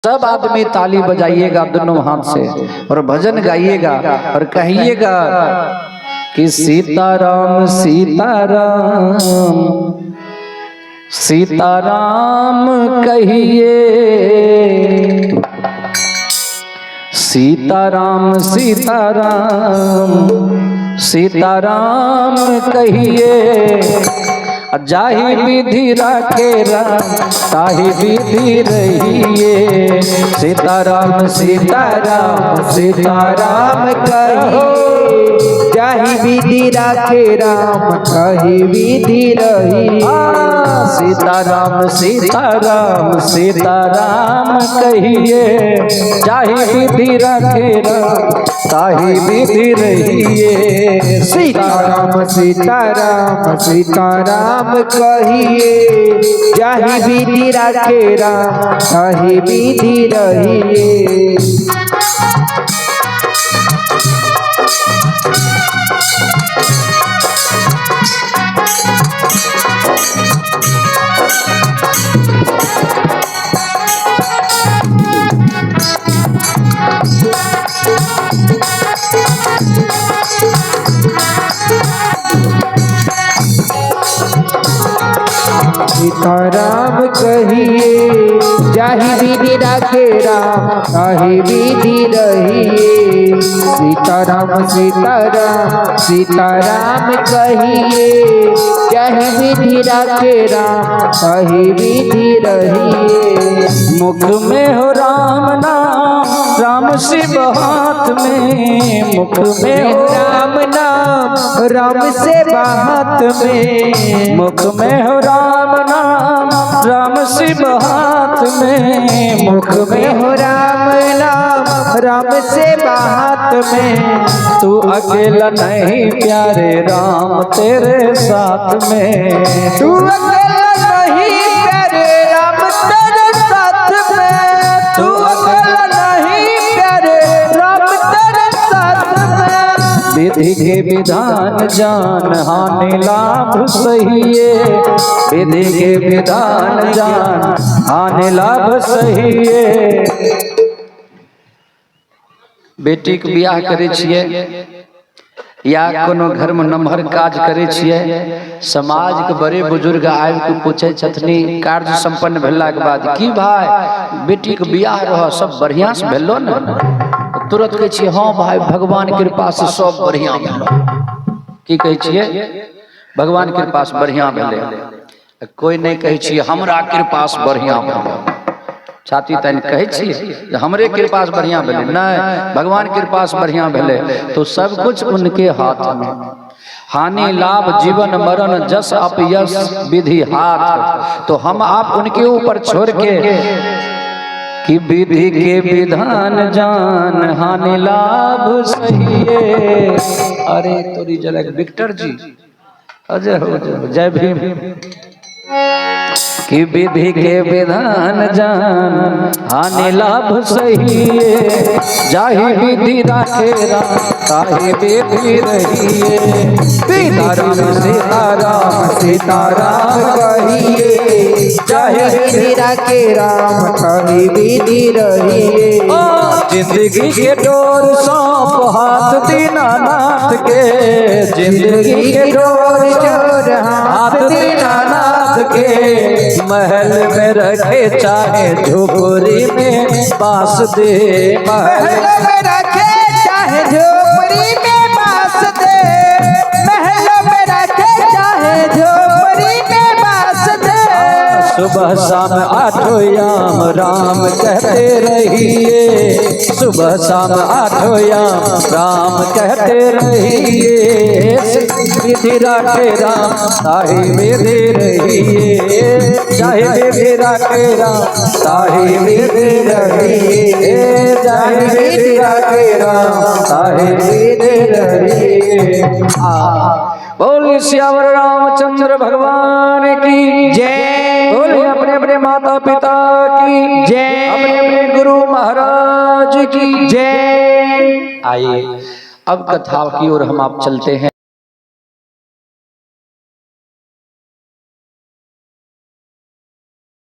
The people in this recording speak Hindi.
सब आदमी ताली बजाइएगा दोनों हाथ से और भजन गाइएगा और कहिएगा कि सीताराम सीताराम सीताराम कहिए, सीताराम सीताराम सीताराम कहिए। जाहि विधि राखे राम ताहि विधि रहिए। सीताराम सीताराम सीताराम कहिए, जाहि विधि राखे राम ताहि विधि रहिए। सीताराम सीताराम सीताराम कहिए, जाहि विधि राखे राम ताहि विधि रहिए। सीताराम सीताराम सीताराम कहिए, जाहि विधि राखे राम ताहि विधि रहिए। सीताराम कहिए, जाहि विधि राखे राम ताहि विधि रहिए। सीताराम सीताराम सीताराम कहिए, जाहि विधि राखे राम ताहि विधि रहिए। मुख में हो राम नाम राम शिव हाथ में, मुख में हो राम नाम राम से हाथ में। मुख में हो राम नाम राम शिव हाथ में, मुख में हो राम नाम राम से हाथ में। तू अकेला नहीं प्यारे राम तेरे साथ में। तू अकेला नहीं प्यारे राम तेरे साथ में। तू अकेला नहीं प्यारे राम तेरे साथ में। विधि के विधान जान हानि लाभ सहिए, विधि के विधान जान हानि लाभ सहिए। बेटी के बियाह करे छिए या कोनो घर में नमहर काज करे छिए, समाज के बड़े बुजुर्ग आबि के पूछे छथनी कार्य संपन्न भेला के बाद की भाई बेटी के बियाह रह सब बढ़िया से भेलो न? तुरंत कहे छिए हाँ भाई भगवान कृपा से सब बढ़िया भेलो। की कहे छिए? भगवान कृपा से बढ़िया भेले। कोई नहीं कहे छिए हमरा कृपा से बढ़िया भेलो। छाती तन कहे छिए हमरे कृपा से बढ़िया भेले, नहीं भगवान कृपा से बढ़िया भेले। तो सब कुछ उनके हाथ में। हानि लाभ जीवन मरण जस अपयश विधि हाथ। तो हम आप उनके ऊपर छोड़ के कि विधि के विधान जान हानि लाभ सहिए। अरे तोरी जरा विक्टर जी अजय हो जय भीम। कि विधि के विधान जान हानि लाभ सहिए। जाहि विधि राखे राम ताहि विधि रहिए। सीताराम सीताराम सीताराम कहिए, जाहि विधि राखे राम ताहि विधि रहिए। जिंदगी के डोर सौंप हाथ दीनानाथ के, जिंदगी के डोर हाथ दीनानाथ के। महल में रखे चाहे झोपड़ी में बास दे, महल में रखे चाहे झोपड़ी में बास दे। महल में रखे चाहे झोपड़ी में बास दे। सुबह शाम आठों याम राम कहते रहिए। सुबह शाम आठों याम राम कहते रहिए। विधि राखे राम ताहि विधि रहिए। चाहे विधि राखे राम ताहि विधि रहिए। चाहे विधि राखे राम ताहि विधि रहिए। बोल श्यावर रामचंद्र भगवान की जय। बोले अपने अपने माता पिता की जय, अपने अपने गुरु महाराज की जय। आइए अब कथा की ओर हम आप चलते हैं।